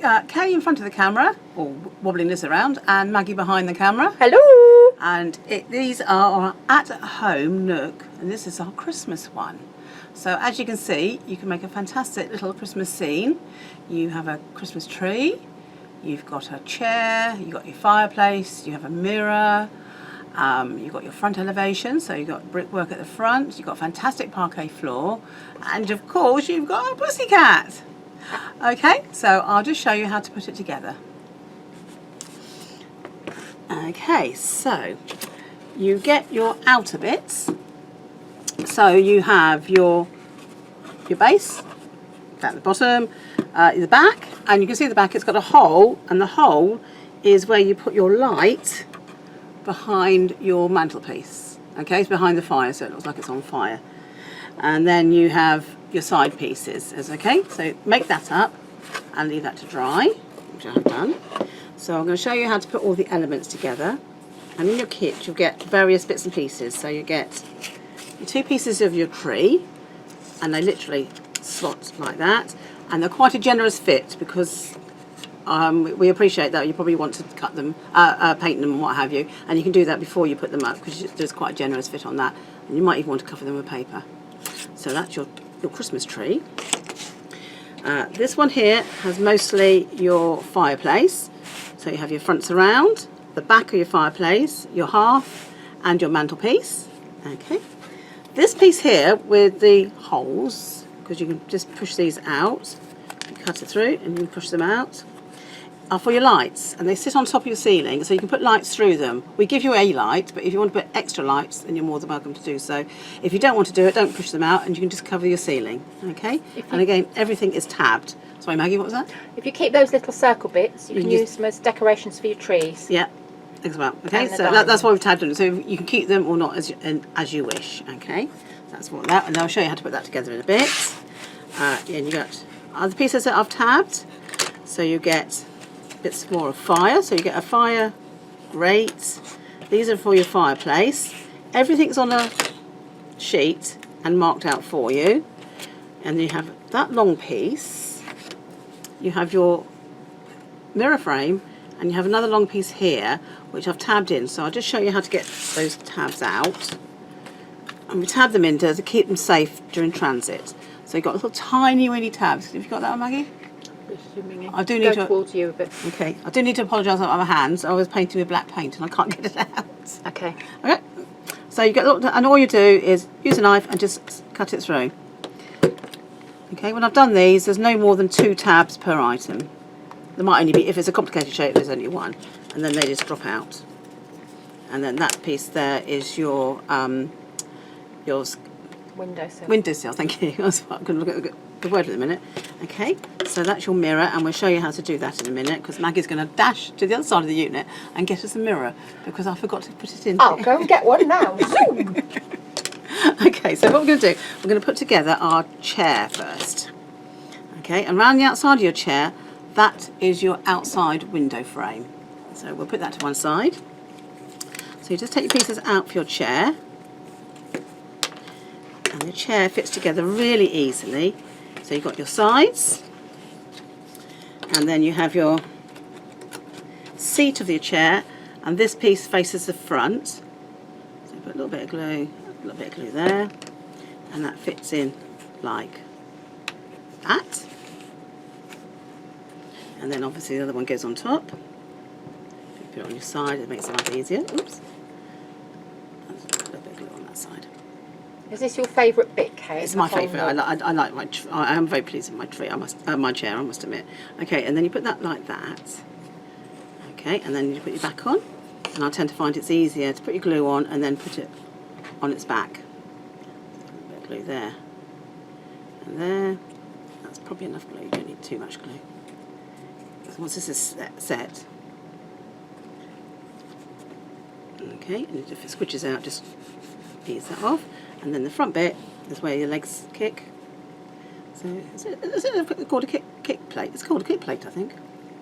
Kay in front of the camera, or wobbling this around, and Maggie behind the camera. Hello! And these are our at-home nook, and this is our Christmas one. So as you can see, you can make a fantastic little Christmas scene. You have a Christmas tree, you've got a chair, you've got your fireplace, you have a mirror, you've got your front elevation, so you've got brickwork at the front, you've got a fantastic parquet floor, and of course you've got a pussycat. Okay, so I'll just show you how to put it together. Okay, so you get your outer bits. So you have your base at the bottom, the back, and you can see the back, it's got a hole, and the hole is where you put your light behind your mantelpiece. Okay, it's behind the fire, so it looks like it's on fire. And then you have your side pieces. Okay, so make that up and leave that to dry, which I have done. So I'm going to show you how to put all the elements together. And in your kit you'll get various bits and pieces. So you get your 2 pieces of your tree, and they literally slot like that, and they're quite a generous fit because we appreciate that you probably want to cut them, paint them and what have you, and you can do that before you put them up because there's quite a generous fit on that, and you might even want to cover them with paper. So that's your Christmas tree. This one here has mostly your fireplace, so you have your front surround, the back of your fireplace, your hearth, and your mantelpiece. Okay. This piece here with the holes, because you can just push these out, you cut it through and you push them out, are for your lights, and they sit on top of your ceiling, so you can put lights through them. We give you a light, but if you want to put extra lights, then you're more than welcome to do so. If you don't want to do it, don't push them out, and you can just cover your ceiling. Okay? And again, everything is tabbed. Sorry, Maggie, what was that? If you keep those little circle bits, you can use them as decorations for your trees. Yeah. As well. Okay, so that's why we've tabbed them. So you can keep them or not as you wish. Okay, that's what that. And I'll show you how to put that together in a bit. And you got other pieces that I've tabbed. So you get bits more of fire. So you get a fire grate. These are for your fireplace. Everything's on a sheet and marked out for you. And you have that long piece. You have your mirror frame. And you have another long piece here, which I've tabbed in. So I'll just show you how to get those tabs out. And we tab them in to keep them safe during transit. So you've got little tiny, weeny tabs. Have you got that one, Maggie? I do need to. Towards you a bit. Okay. I do need to apologise about my hands. I was painting with black paint and I can't get it out. Okay. Okay. So you get little, and all you do is use a knife and just cut it through. Okay. When I've done these, there's no more than 2 tabs per item. There might only be, if it's a complicated shape, there's only 1, and then they just drop out. And then that piece there is your windowsill. Windowsill, thank you. I'm going to look at the word in a minute. Okay, so that's your mirror, and we'll show you how to do that in a minute, because Maggie's going to dash to the other side of the unit and get us a mirror, because I forgot to put it in. I'll go and get one now. Okay, so what we're going to do, we're going to put together our chair first. Okay, and around the outside of your chair, that is your outside window frame. So we'll put that to one side. So you just take your pieces out for your chair. And the chair fits together really easily. So you've got your sides. And then you have your seat of your chair. And this piece faces the front. So put a little bit of glue there. And that fits in like that. And then obviously the other one goes on top. Put it on your side, it makes it life easier. Oops. There's a little bit of glue on that side. Is this your favourite bit, Kate? It's my favourite. I like my. I am very pleased with my tree. My chair. I must admit. Okay, and then you put that like that. Okay, and then you put your back on. And I tend to find it's easier to put your glue on and then put it on its back. A little bit of glue there. And there. That's probably enough glue. You don't need too much glue. Once this is set, okay, and if it squidges out, just ease that off. And then the front bit is where your legs kick. So is it called a kick plate? It's called a kick plate, I think.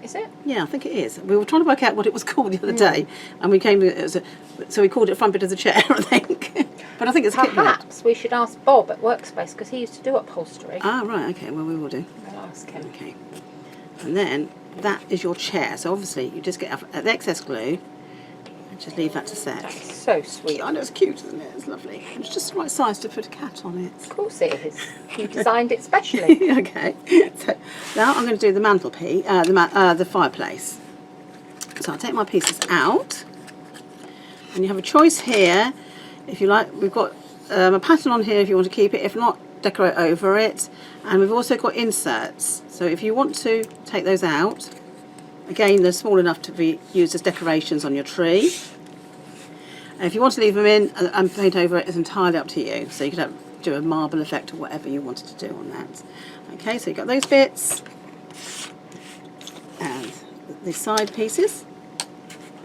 Is it? Yeah, I think it is. We were trying to work out what it was called the other day, and we came. So we called it front bit of the chair, I think. But I think it's kick plate. Perhaps we should ask Bob at Workspace, because he used to do upholstery. Ah, right. Okay. Well, we will do. I'll ask him. Okay. And then that is your chair. So obviously you just get the excess glue and just leave that to set. That's so sweet. I know, it's cute, isn't it? It's lovely. It's just the right size to put a cat on it. Of course it is. You designed it specially. Okay. So now I'm going to do the mantelpiece, the fireplace. So I'll take my pieces out, and you have a choice here. If you like, we've got a pattern on here if you want to keep it. If not, decorate over it. And we've also got inserts. So if you want to take those out, again, they're small enough to be used as decorations on your tree. And if you want to leave them in and paint over it, it's entirely up to you. So you could do a marble effect or whatever you wanted to do on that. Okay, so you've got those bits and the side pieces,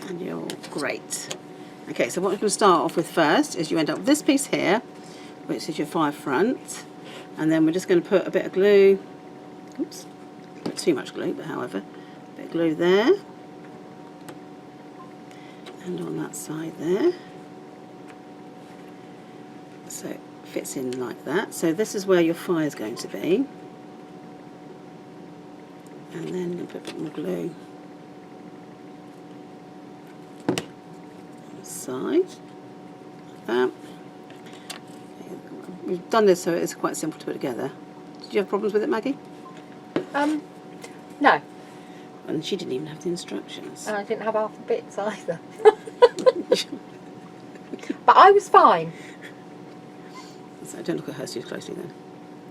and you're great. Okay, so what we're going to start off with first is you end up with this piece here, which is your fire front, and then we're just going to put a bit of glue. Oops, not too much glue, but however, a bit of glue there. And on that side there, so it fits in like that. So this is where your fire is going to be, and then you put a bit more glue on the side, like that. We've done this so it's quite simple to put together. Did you have problems with it, Maggie? No. And she didn't even have the instructions. And I didn't have half the bits either. But I was fine. So don't look at her too closely then.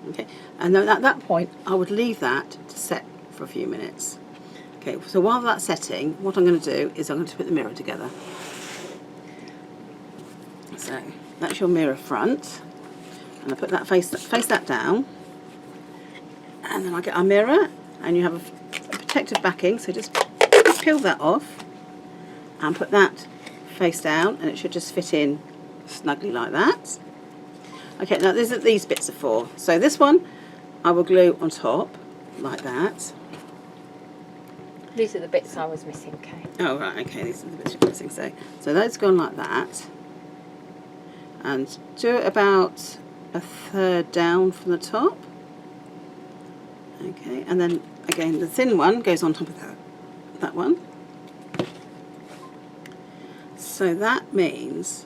Okay, and then at that point I would leave that to set for a few minutes. Okay, so while that's setting, what I'm going to do is I'm going to put the mirror together. So that's your mirror front, and I put that face that down, and then I get our mirror, and you have a protective backing, so just peel that off and put that face down, and it should just fit in snugly like that. Okay, now this is what these bits are for. So this one I will glue on top like that. These are the bits I was missing, Kay. Oh right, okay, these are the bits you're missing. So that's gone like that, and do it about a third down from the top. Okay, and then again the thin one goes on top of that one. So that means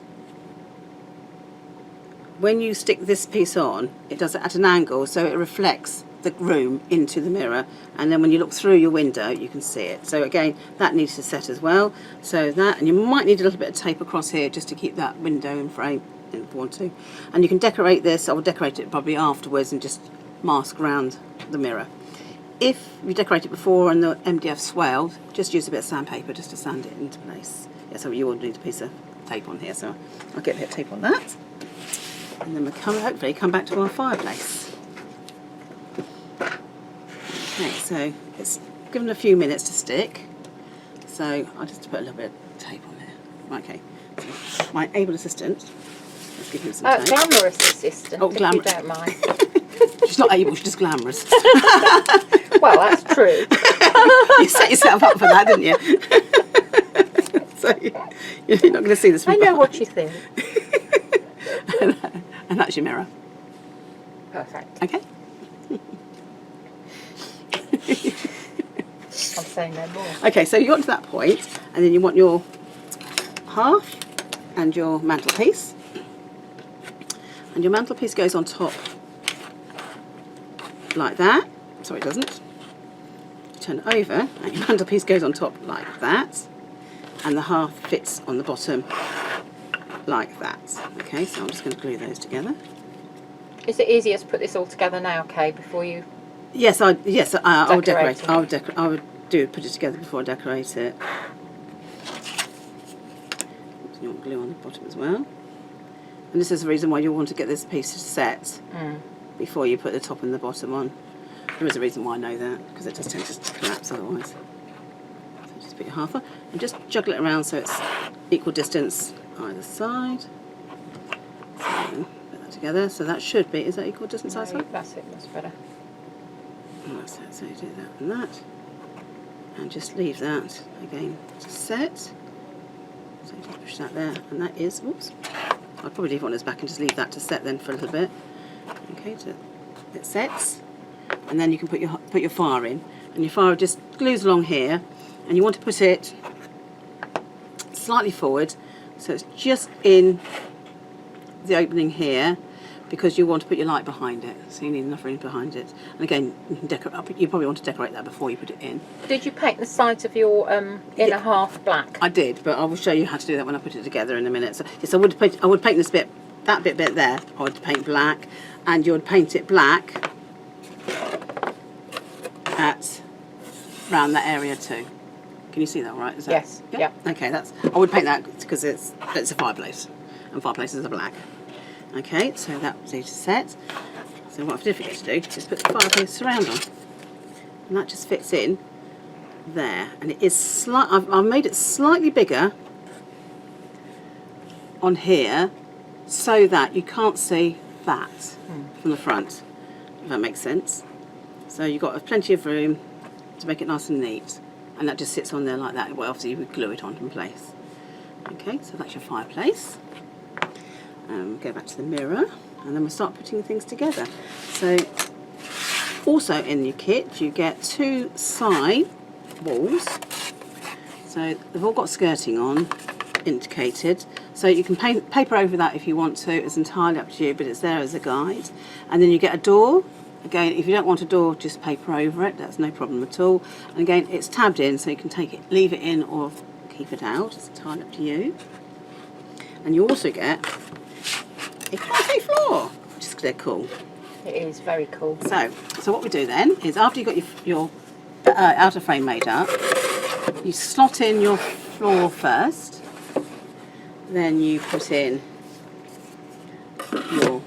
when you stick this piece on, it does it at an angle, so it reflects the room into the mirror, and then when you look through your window you can see it. So again, that needs to set as well. So that, and you might need a little bit of tape across here just to keep that window in frame if you want to. And you can decorate this. I will decorate it probably afterwards and just mask around the mirror. If you decorate it before and the MDF swelled, just use a bit of sandpaper just to sand it into place. Yeah, so you will need a piece of tape on here, so I'll get a bit of tape on that. And then we'll hopefully come back to our fireplace. Okay, so it's given a few minutes to stick, so I'll just put a little bit of tape on there. Okay, so my able assistant, let's give him some tape. Glamorous assistant, Oh, if you don't mind. She's not able, she's just glamorous. Well, that's true. You set yourself up for that, didn't you? So you're not going to see this from I know behind. what you think. And that's your mirror. Perfect. Okay. I'm saying no more. Okay, so you got to that point, and then you want your hearth and your mantelpiece. And your mantelpiece goes on top like that. Sorry, it doesn't. Turn it over, and your mantelpiece goes on top like that. And the hearth fits on the bottom like that. Okay, so I'm just going to glue those together. Is it easier to put this all together now, Kay, before you... Yes, I would decorate. Decorating. I would put it together before I decorate it. You want glue on the bottom as well. And this is the reason why you want to get this piece set before you put the top and the bottom on. There is a reason why I know that, because it just tends to collapse otherwise. So just put your half on and just juggle it around so it's equal distance either side. So put that together. So that should be, is that equal distance either side? That's it, that's better. That's it, so you do that and that. And just leave that again to set. So you just push that there, and that is, whoops. I'd probably leave it on its back and just leave that to set then for a little bit. Okay, so it sets. And then you can put your fire in. And your fire, just glue's along here, and you want to put it slightly forward, so it's just in the opening here, because you want to put your light behind it, so you need enough room behind it. And again, you can decorate. You probably want to decorate that before you put it in. Did you paint the sides of your inner half black? I did, but I will show you how to do that when I put it together in a minute. So yes, I would paint this bit, that bit there. I would paint black, and you would paint it black at around that area too. Can you see that all right? Is that, Yes. Yeah. Okay, I would paint that because it's a fireplace, and fireplaces are black. Okay, so that's easy to set. So what I forget to do is put the fireplace surround on, and that just fits in there. And it is I've made it slightly bigger on here so that you can't see that from the front, if that makes sense. So you've got plenty of room to make it nice and neat, and that just sits on there like that. Well, obviously you would glue it on in place. Okay, so that's your fireplace. Go back to the mirror, and then we'll start putting things together. So also in your kit you get 2 side walls, so they've all got skirting on, indicated, so you can paint paper over that if you want to. It's entirely up to you, but it's there as a guide. And then you get a door. Again, if you don't want a door, just paper over it, that's no problem at all. And again, it's tabbed in, so you can leave it in or keep it out, it's entirely up to you. And you also get a concrete floor, which is dead cool. It is very cool. So what we do then is, after you've got your outer frame made up, you slot in your floor first, then you put in your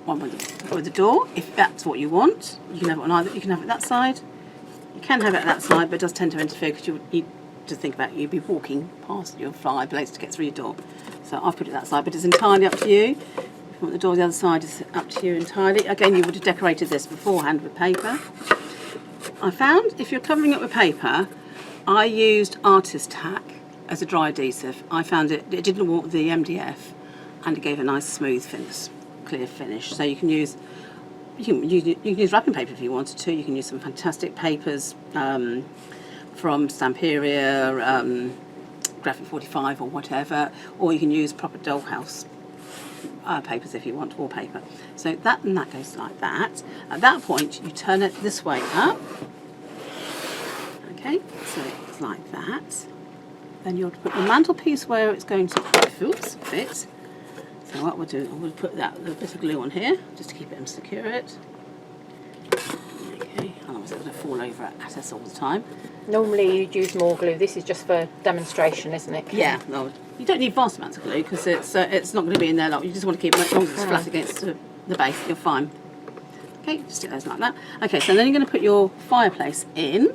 one with the door, if that's what you want. You can have it on either. You can have it that side. You can have it that side, but it does tend to interfere because you would need to think about you'd be walking past your fireplace to get through your door. So I've put it that side, but it's entirely up to you. If you want the door the other side, it's up to you entirely. Again, you would have decorated this beforehand with paper. I found if you're covering it with paper, I used artist tack as a dry adhesive. I found it didn't want the MDF, and it gave a nice smooth finish, clear finish. So you can use wrapping paper if you wanted to. You can use some fantastic papers from Stamperia, Graphic 45 or whatever, or you can use proper dollhouse papers if you want, wallpaper. So that goes like that. At that point you turn it this way up. Okay, so it's like that. Then you'll put your mantelpiece where it's going to fit. So what we'll do, we'll put that little bit of glue on here just to keep it and secure it. Okay, otherwise it's going to fall over at us all the time. Normally you'd use more glue. This is just for demonstration, isn't it? Yeah, no, you don't need vast amounts of glue because it's not going to be in there long. You just want to keep it as long as it's flat against the base, you're fine. Okay, just stick those like that. Okay, so then you're going to put your fireplace in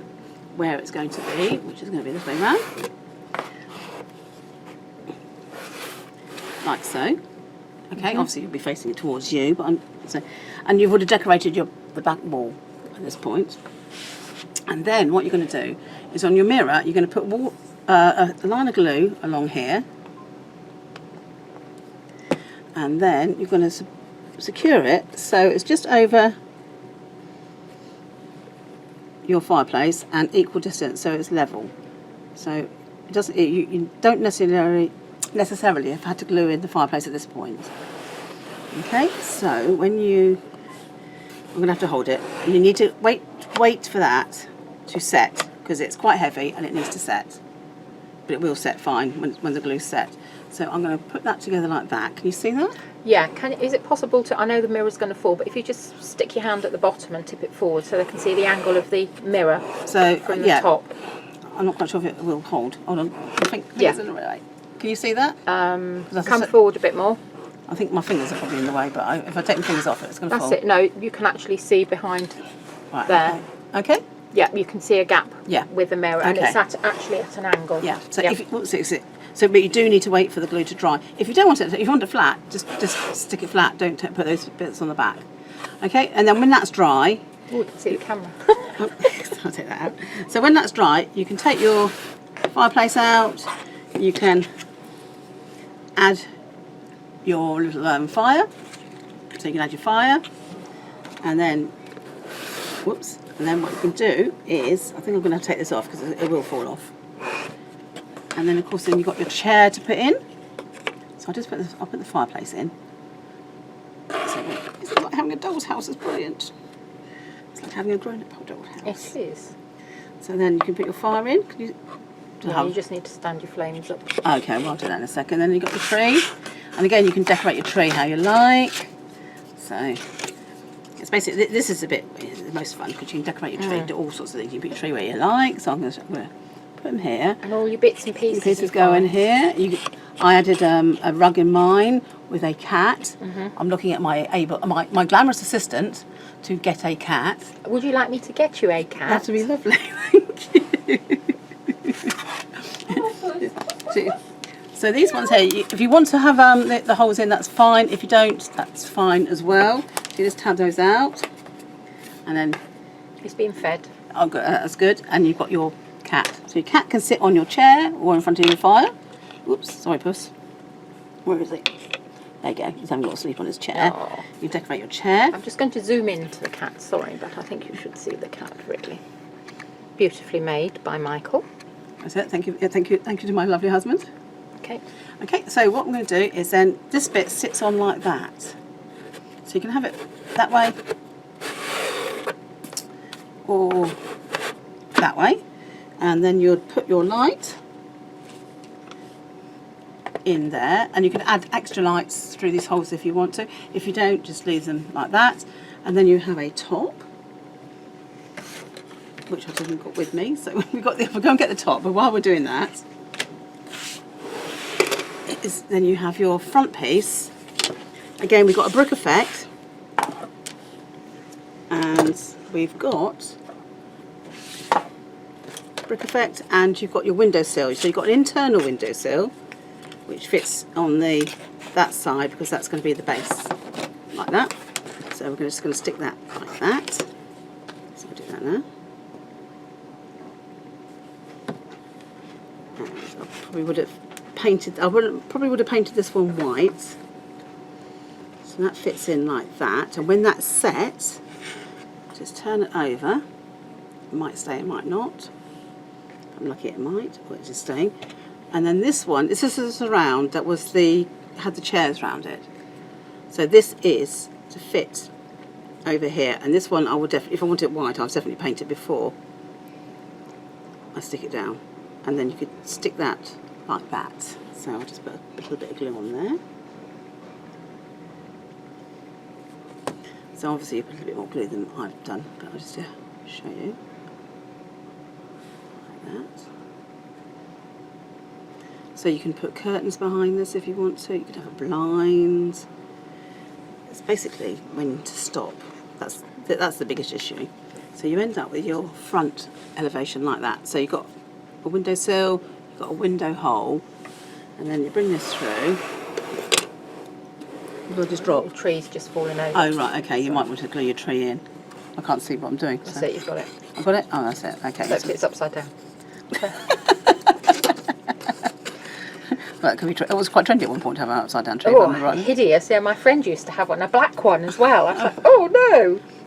where it's going to be, which is going to be this way around. Like so. Okay, obviously you'll be facing it towards you, but and you would have decorated the back wall at this point. And then what you're going to do is on your mirror, you're going to put a line of glue along here, and then you're going to secure it so it's just over your fireplace and equal distance, so it's level. So it doesn't. You don't necessarily have had to glue in the fireplace at this point. Okay, so I'm going to have to hold it. You need to wait for that to set because it's quite heavy and it needs to set. But it will set fine when the glue's set. So I'm going to put that together like that. Can you see that? Yeah. Is it possible to? I know the mirror's going to fall, but if you just stick your hand at the bottom and tip it forward so they can see the angle of the mirror from the top. I'm not quite sure if it will hold. Hold on. I think it's in the way. Can you see that? Come forward a bit more. I think my fingers are probably in the way, but if I take my fingers off, it's going to fall. That's it. No, you can actually see behind there. Okay. Yeah, you can see a gap with the mirror, and it's actually at an angle. Yeah. So, but you do need to wait for the glue to dry. If you don't want it, if you want it flat, just stick it flat. Don't put those bits on the back. Okay. And then when that's dry, you can see the camera. I'll take that out. So when that's dry, you can take your fireplace out. You can add your little fire. So you can add your fire, and then, And then what you can do is, I think I'm going to take this off because it will fall off. And then of course then you've got your chair to put in. So I'll just put this, I'll put the fireplace in. So it's like having a doll's house, it's brilliant. It's like having a grown-up doll's house. It is. So then you can put your fire in. You just need to stand your flames up. Okay, well I'll do that in a second. Then you've got the tree. And again, you can decorate your tree how you like. So it's basically, this is the most fun because you can decorate your tree, do all sorts of things. You can put your tree where you like. So I'm going to put them here. And all your bits and pieces. Go in here. I added a rug in mine with a cat. I'm looking at my glamorous assistant to get a cat. Would you like me to get you a cat? That would be lovely. Thank you. So these ones here, if you want to have the holes in, that's fine. If you don't, that's fine as well. So you just tab those out, and then it's being fed. Oh, good, that's good. And you've got your cat. So your cat can sit on your chair or in front of your fire. Oops, sorry, Puss. Where is it? There you go. He's having a little sleep on his chair. Aww. You decorate your chair. I'm just going to zoom into the cat. Sorry, but I think you should see the cat really. Beautifully made by Michael. That's it. Thank you. Yeah, thank you to my lovely husband. Okay. Okay. So what I'm going to do is then this bit sits on like that. So you can have it that way or that way, and then you'd put your light in there, and you can add extra lights through these holes if you want to. If you don't, just leave them like that, and then you have a top, which I didn't got with me. So we'll go and get the top. But while we're doing that, then you have your front piece. Again, we've got a brick effect, and we've got brick effect, and you've got your windowsill. So you've got an internal windowsill, which fits on that side because that's going to be the base, like that. So we're just going to stick that like that. So I'll do that now. And I probably would have painted. Probably would have painted this one white. So that fits in like that. And when that's set, just turn it over. It might stay, it might not. If I'm lucky, it might. Or it's just staying. And then this one, this is a surround that was had the chairs around it. So this is to fit over here. And this one I would definitely, if I want it white, I'll definitely paint it before I stick it down. And then you could stick that like that. So I'll just put a little bit of glue on there. So obviously you put a little bit more glue than I've done, but I'll just show you. Like that. So you can put curtains behind this if you want to. You could have a blind. It's basically when to stop. That's the biggest issue. So you end up with your front elevation like that. So you've got a windowsill, you've got a window hole, and then you bring this through. It'll just drop. The tree's just falling over. Oh right, okay. You might want to glue your tree in. I can't see what I'm doing. That's it. You've got it. I've got it. Oh, that's it. Okay. Except it's upside down. Well, that could be it was quite trendy at one point to have an upside down tree. Oh, hideous. Yeah, my friend used to have one, a black one as well. I was like, oh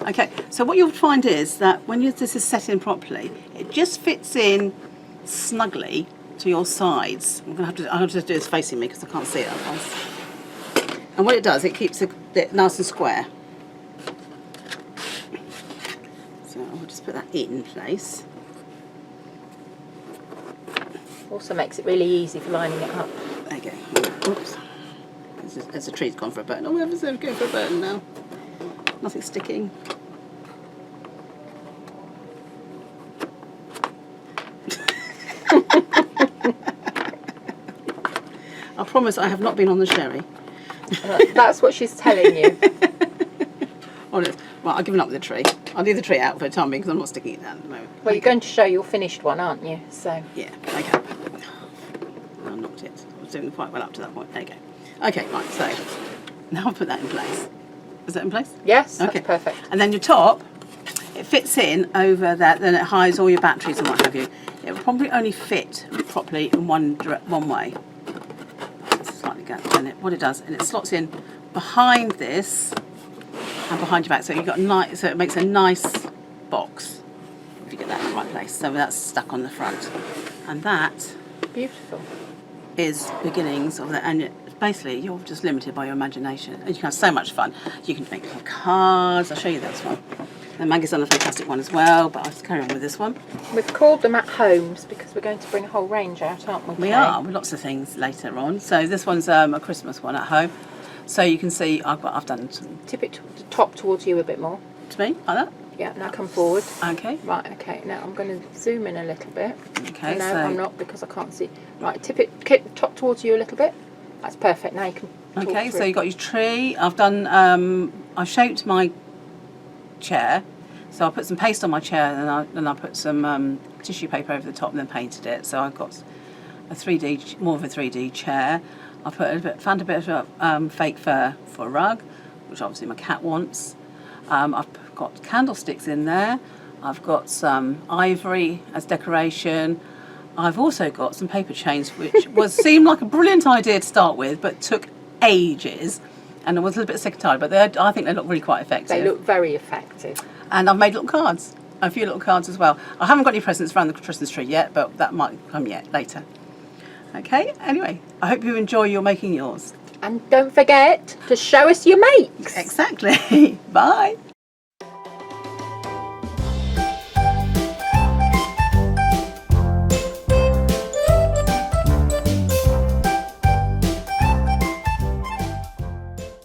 no. Okay, so what you'll find is that when this is set in properly, it just fits in snugly to your sides. I'll have to do this facing me because I can't see it otherwise. And what it does, it keeps it nice and square. So I'll just put that in place. Also makes it really easy for lining it up. There you go. Oops. As the tree's gone for a burn. Oh, we haven't going for a burn now. Nothing sticking. I promise I have not been on the sherry. That's what she's telling you. Honest. Well, I've given up with the tree. I'll leave the tree out for the time being because I'm not sticking it down at the moment. Well, you're going to show your finished one, aren't you? So yeah, okay. I knocked it. I was doing quite well up to that point. There you go. Okay, right, so now I'll put that in place. Is that in place? Yes, okay. That's perfect. And then your top, it fits in over that, then it hides all your batteries and what have you. It will probably only fit properly in one way. Slightly gap, and what it does, and it slots in behind this and behind your back, so you've got so it makes a nice box. get that in the right place. So that's stuck on the front. And that Beautiful. is beginnings of the, and basically you're just limited by your imagination. And you can have so much fun. You can make little cards. I'll show you this one. And Maggie's done a fantastic one as well, but I'll just carry on with this one. We've called them at homes because we're going to bring a whole range out, aren't we? We are, with lots of things later on. So this one's a Christmas one at home. So you can see I've done some. Tip it to the top towards you a bit more. To me, like that? Yeah, now come forward. Okay. Right, okay, now I'm going to zoom in a little bit. Okay, No, so I'm not because I can't see. Right, tip it the top towards you a little bit. That's perfect, now you can talk okay, through. so you've got your tree. I've done, I shaped my chair. So I put some paste on my chair and then I put some tissue paper over the top and then painted it. So I've got a 3D, more of a 3D chair. I found a bit of fake fur for a rug, which obviously my cat wants. I've got candlesticks in there. I've got some ivory as decoration. I've also got some paper chains, which seemed like a brilliant idea to start with, but took ages. And I was a little bit sick and tired, but I think they look really quite effective. They look very effective. And I've made little cards, a few little cards as well. I haven't got any presents around the Christmas tree yet, but that might come yet later. Okay, anyway, I hope you enjoy your making yours. And don't forget to show us your makes. Exactly. Bye.